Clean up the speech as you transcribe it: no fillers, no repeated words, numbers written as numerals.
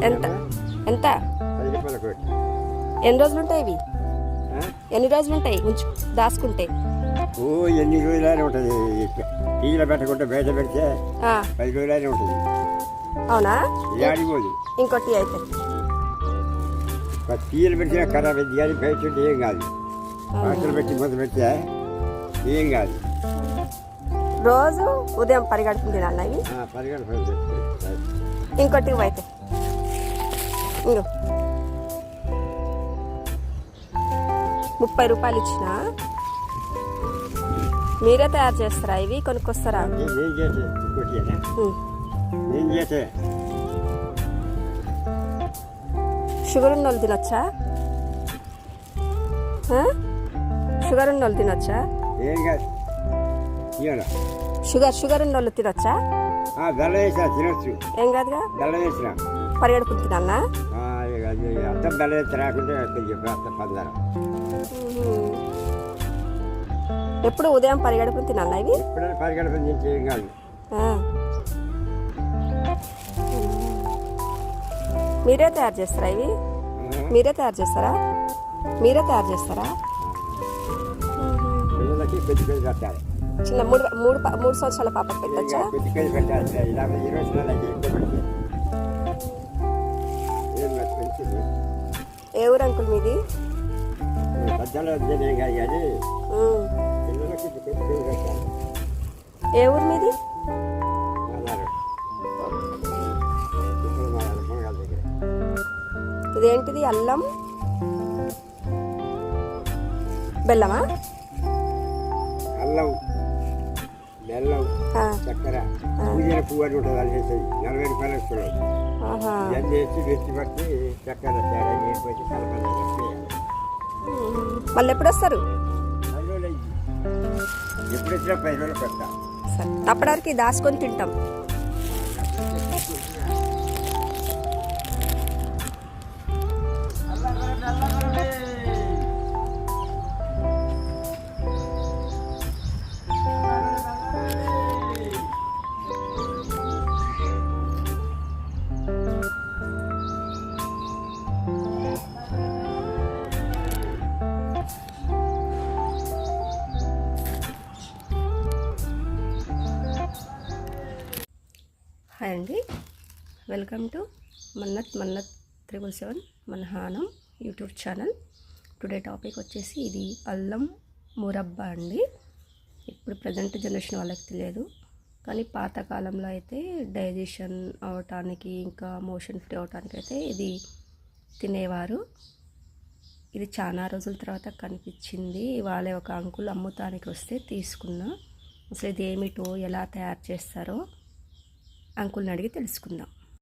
ఎంత ఎంత 10 రూపాయల కోటి. ఎన్ని రోజులు ఉంటాయి ఇవి? ఎన్ని రోజులు ఉంటాయి ఉంచు దాచుకుంటే? ఓ ఎన్ని రోజులైనా ఉంటుంది. టీలో పెట్టకుంటే బయట పెడితే 10 రోజులైనా ఉంటుంది. అవునా? ఆడిపోదు. ఇంకోటి అయితే టీలు పెట్టినా ఖరాబ్ అయింది, కానీ బయట ఉంటే ఏం కాదు. బాటలు పెట్టి మొదలు పెడితే ఏం కాదు. రోజు ఉదయం పరిగడుపుని తినాలి ఇవి. పరిగణ. ఇంకోటి అయితే ఇంకో 30 రూపాయలు ఇచ్చిన మీరే తయారు చేస్తారా ఇవి? కొనుక్కొస్తారా? షుగర్ ఉన్న వాళ్ళు తినొచ్చా? షుగర్ ఉన్న వాళ్ళు తినొచ్చా? షుగర్ ఉన్న వాళ్ళు తినొచ్చా? బెల్లం వేసినా తినొచ్చు. ఏం కాదుగా. బెల్లం వేసినా పరిగడుపుని తినాలా? అర్థం బెల్లం వేసి రాకుంటే అర్థం పందారు. ఎప్పుడు ఉదయం పరిగడుపుని తినాలా ఇవి? ఎప్పుడైనా పరిగడుపుని తింటే ఏం కాదు. మీరే తయారు చేస్తారా ఇవి? మీరే తయారు చేస్తారా? మీరే తయారు చేస్తారా? పిల్లలకి పెద్ద పెద్ద పెట్టాలి. చిన్న 3 సంవత్సరాల పాపకు పెట్టచ్చా? పెద్ద పెద్ద పెట్టాలి. 20 నెలలకి ఏ ఊరు అంకుల్ మీది? పెద్దలు వద్దే కానీ పిల్లలకి పెద్ద పెద్ద పెట్టాలి. ఏ ఊరు మీది? ఇదేంటిది? అల్లం బెల్లమా? అల్లం బెల్లం చక్కెర పూజల పువ్వు అని ఉంటుంది. అది చేసేది 40 రూపాయలు వస్తున్నాయి. ఇవన్నీ వేసి వెచ్చి పట్టి చక్కెర తేడా చేయకపోతే కలపాలి. మళ్ళీ ఎప్పుడు వస్తారు? 10 రోజులు అయింది. ఎప్పుడు వచ్చినా 10 రోజులు పెడతా. అప్పటివరకు దాచుకొని తింటాం. హాయ్ అండి, వెల్కమ్ టు మన్నత్ 777 మన్హానం యూట్యూబ్ ఛానల్. టుడే టాపిక్ వచ్చేసి ఇది అల్లం మురబ్బా అండి. ఇప్పుడు ప్రజెంట్ జనరేషన్ వాళ్ళకి తెలియదు, కానీ పాతకాలంలో అయితే డైజెషన్ అవటానికి ఇంకా మోషన్ ఫ్రీ అవటానికి అయితే ఇది తినేవారు. ఇది చాలా రోజుల తర్వాత కనిపించింది. వాళ్ళే ఒక అంకుల్ అమ్ముతానికి వస్తే తీసుకున్నా. అసలు ఇది ఏమిటో, ఎలా తయారు చేస్తారో అంకుల్ని అడిగి తెలుసుకుందాం.